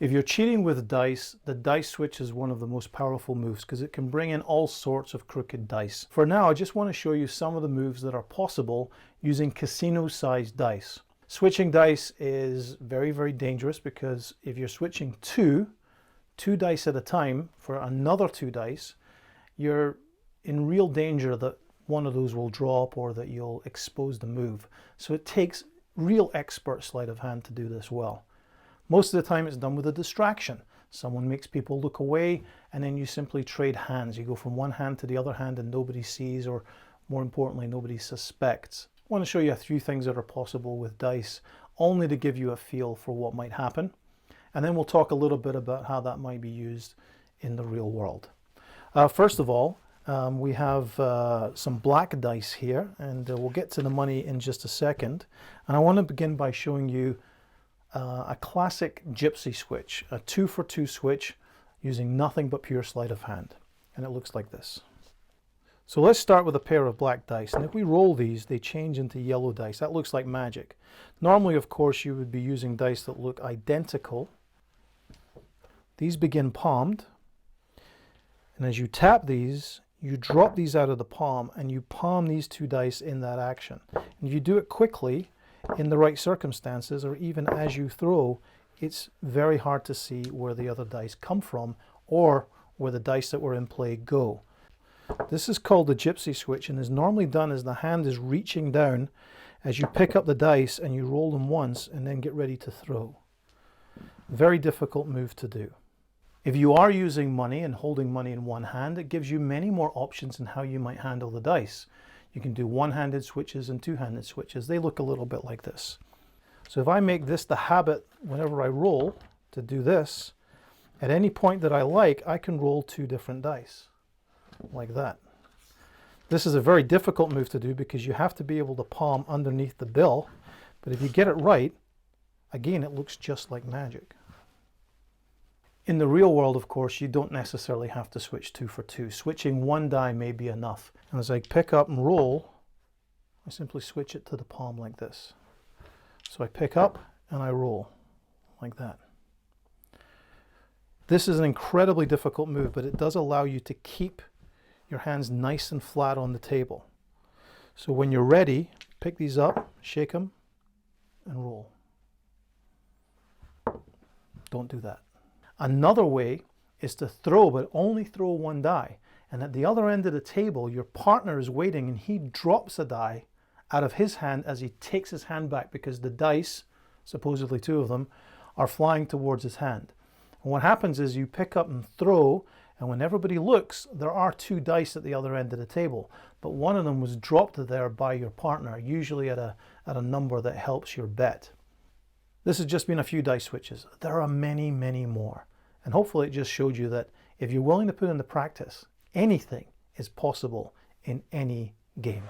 If you're cheating with dice, the dice switch is one of the most powerful moves because it can bring in all sorts of crooked dice. For now, I just want to show you some of the moves that are possible using casino-sized dice. Switching dice is very, very dangerous because if you're switching two dice at a time for another 2 dice, you're in real danger that one of those will drop or that you'll expose the move. So it takes real expert sleight of hand to do this well. Most of the time it's done with a distraction. Someone makes people look away and then you simply trade hands. You go from one hand to the other hand and nobody sees, or more importantly, nobody suspects. I want to show you a few things that are possible with dice, only to give you a feel for what might happen. And then we'll talk a little bit about how that might be used in the real world. First of all, we have some black dice here, and we'll get to the money in just a second. And I want to begin by showing you a classic gypsy switch, a 2-for-2 switch using nothing but pure sleight of hand. And it looks like this. So let's start with a pair of black dice, and if we roll these, they change into yellow dice. That looks like magic. Normally, of course, you would be using dice that look identical. These begin palmed, and as you tap these, you drop these out of the palm and you palm these 2 dice in that action. And if you do it quickly, in the right circumstances, or even as you throw, it's very hard to see where the other dice come from or where the dice that were in play go. This is called the gypsy switch and is normally done as the hand is reaching down as you pick up the dice and you roll them once and then get ready to throw. Very difficult move to do. If you are using money and holding money in one hand, it gives you many more options in how you might handle the dice. You can do one-handed switches and two-handed switches. They look a little bit like this. So if I make this the habit whenever I roll to do this, at any point that I like, I can roll 2 different dice, like that. This is a very difficult move to do because you have to be able to palm underneath the bill, but if you get it right, again, it looks just like magic. In the real world, of course, you don't necessarily have to switch 2 for 2. Switching 1 die may be enough. And as I pick up and roll, I simply switch it to the palm like this. So I pick up and I roll like that. This is an incredibly difficult move, but it does allow you to keep your hands nice and flat on the table. So when you're ready, pick these up, shake them, and roll. Don't do that. Another way is to throw, but only throw 1 die. And at the other end of the table, your partner is waiting and he drops a die out of his hand as he takes his hand back because the dice, supposedly 2 of them, are flying towards his hand. And what happens is you pick up and throw, and when everybody looks, there are 2 dice at the other end of the table, but one of them was dropped there by your partner, usually at a number that helps your bet. This has just been a few dice switches. There are many, many more. And hopefully it just showed you that if you're willing to put in the practice, anything is possible in any game.